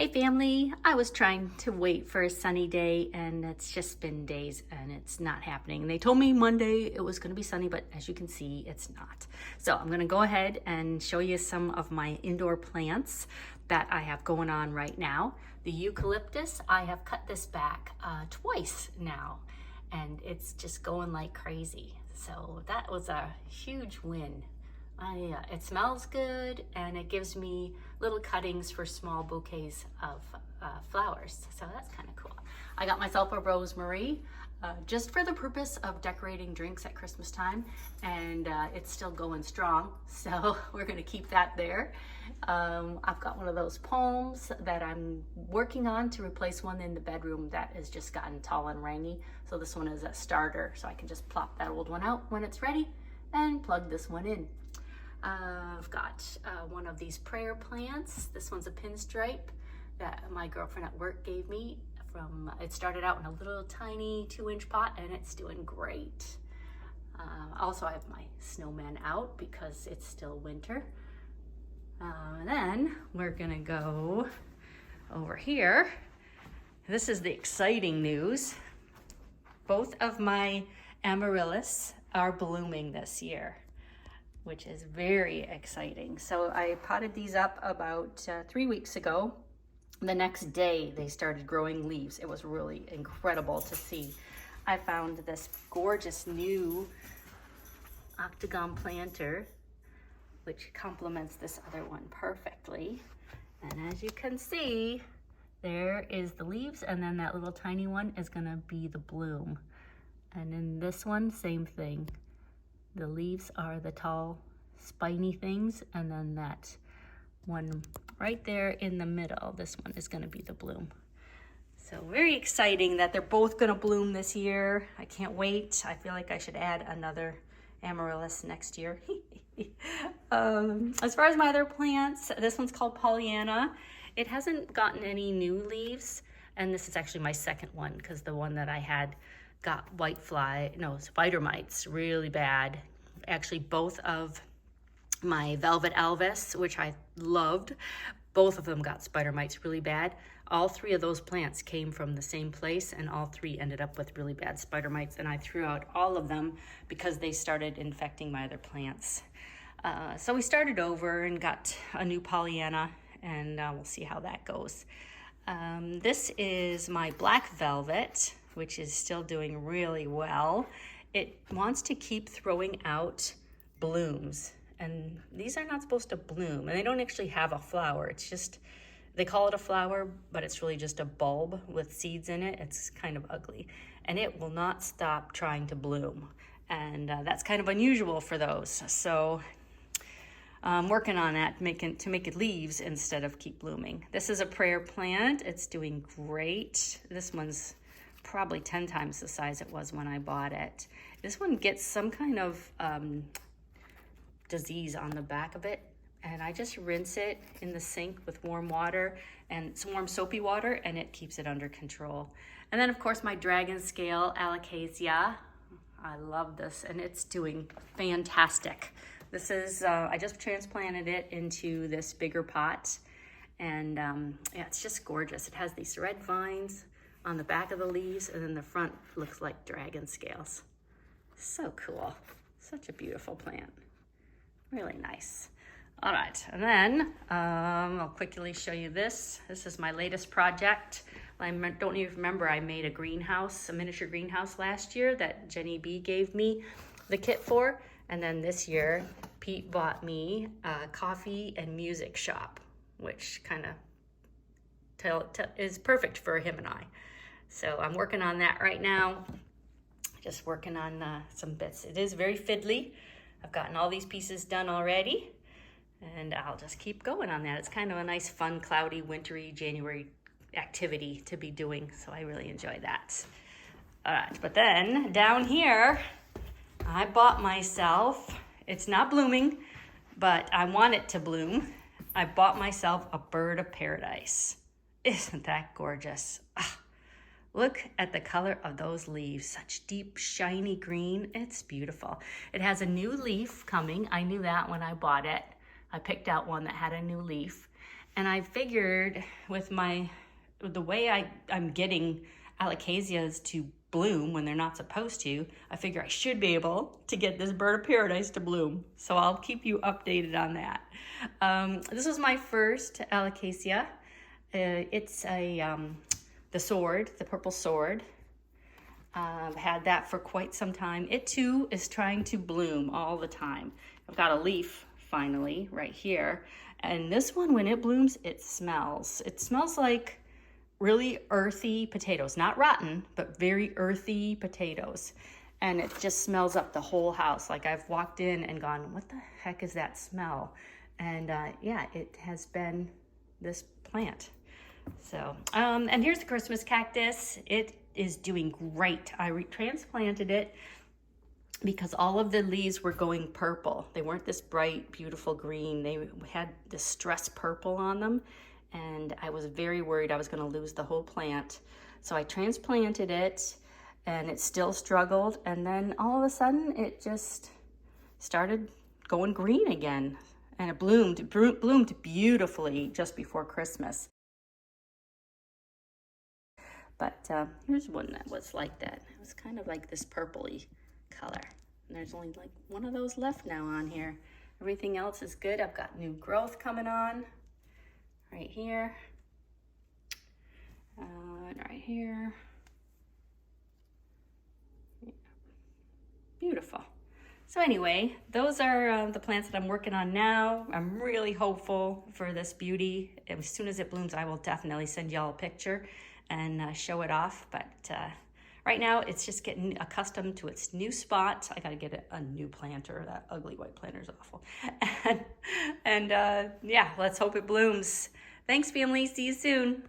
Hey family, I was trying to wait for a sunny day and it's just been days and it's not happening. They told me Monday it was going to be sunny, but as you can see, it's not. So I'm going to go ahead and show you some of my indoor plants that I have going on right now. The eucalyptus, I have cut this back twice now and it's just going like crazy. So that was a huge win. It smells good and it gives me little cuttings for small bouquets of flowers. So that's kind of cool. I got myself a rosemary just for the purpose of decorating drinks at Christmas time, and it's still going strong. So we're gonna keep that there. I've got one of those palms that I'm working on to replace one in the bedroom that has just gotten tall and rainy. So this one is a starter, so I can just plop that old one out when it's ready and plug this one in. I've got one of these prayer plants. This one's a pinstripe that my girlfriend at work gave me. It started out in a little tiny 2-inch pot and it's doing great. Also, I have my snowman out because it's still winter. Then we're gonna go over here. This is the exciting news. Both of my Amaryllis are blooming this year, which is very exciting. So I potted these up about 3 weeks ago. The next day they started growing leaves. It was really incredible to see. I found this gorgeous new octagon planter, which complements this other one perfectly. And as you can see, there is the leaves, and then that little tiny one is gonna be the bloom. And in this one, same thing. The leaves are the tall, spiny things, and then that one right there in the middle, this one is gonna be the bloom. So very exciting that they're both gonna bloom this year. I can't wait. I feel like I should add another Amaryllis next year. As far as my other plants, this one's called Pollyanna. It hasn't gotten any new leaves, and this is actually my second one because the one that I had got spider mites really bad. Actually, both of my Velvet Elvis, which I loved, both of them got spider mites really bad. All three of those plants came from the same place, and all three ended up with really bad spider mites, and I threw out all of them because they started infecting my other plants. So we started over and got a new Pollyanna, and we'll see how that goes. This is my black velvet, which is still doing really well. It wants to keep throwing out blooms, and these are not supposed to bloom, and they don't actually have a flower. It's just, they call it a flower, but it's really just a bulb with seeds in it. It's kind of ugly, and it will not stop trying to bloom, and that's kind of unusual for those. So I'm working on that to make it leaves instead of keep blooming. This is a prayer plant. It's doing great. This one's probably 10 times the size it was when I bought it. This one gets some kind of disease on the back of it, and I just rinse it in the sink with warm water and some warm soapy water, and it keeps it under control. And then of course my dragon scale Alocasia. I love this, and it's doing fantastic. This is, I just transplanted it into this bigger pot, and yeah, it's just gorgeous. It has these red vines on the back of the leaves, and then the front looks like dragon scales. So cool. Such a beautiful plant. Really nice. All right, and then I'll quickly show you this. This is my latest project. I don't even remember, I made a greenhouse, a miniature greenhouse last year that Jenny B gave me the kit for. And then this year, Pete bought me a coffee and music shop, which kind of is perfect for him and I. So I'm working on that right now. Just working on some bits. It is very fiddly. I've gotten all these pieces done already, and I'll just keep going on that. It's kind of a nice, fun, cloudy, wintry January activity to be doing, so I really enjoy that. All right, but then down here, I bought myself, it's not blooming, but I want it to bloom. I bought myself a bird of paradise. Isn't that gorgeous? Ah, look at the color of those leaves, such deep, shiny green. It's beautiful. It has a new leaf coming. I knew that when I bought it. I picked out one that had a new leaf. And I figured with the way I'm getting alocasias to bloom when they're not supposed to, I figure I should be able to get this bird of paradise to bloom. So I'll keep you updated on that. This was my first alocasia. It's the sword, the purple sword. I've had that for quite some time. It too is trying to bloom all the time. I've got a leaf finally right here. And this one, when it blooms, it smells. It smells like really earthy potatoes, not rotten, but very earthy potatoes. And it just smells up the whole house. Like I've walked in and gone, what the heck is that smell? And yeah, it has been this plant. So, and here's the Christmas cactus. It is doing great. I transplanted it because all of the leaves were going purple. They weren't this bright, beautiful green. They had this stress purple on them. And I was very worried I was going to lose the whole plant. So I transplanted it and it still struggled. And then all of a sudden it just started going green again. And it bloomed beautifully just before Christmas. But here's one that was like that. It was kind of like this purpley color. And there's only like one of those left now on here. Everything else is good. I've got new growth coming on right here. And right here. Yeah. Beautiful. So anyway, those are the plants that I'm working on now. I'm really hopeful for this beauty. As soon as it blooms, I will definitely send y'all a picture and show it off. But right now, it's just getting accustomed to its new spot. I gotta get a new planter. That ugly white planter is awful. And yeah, let's hope it blooms. Thanks, family. See you soon.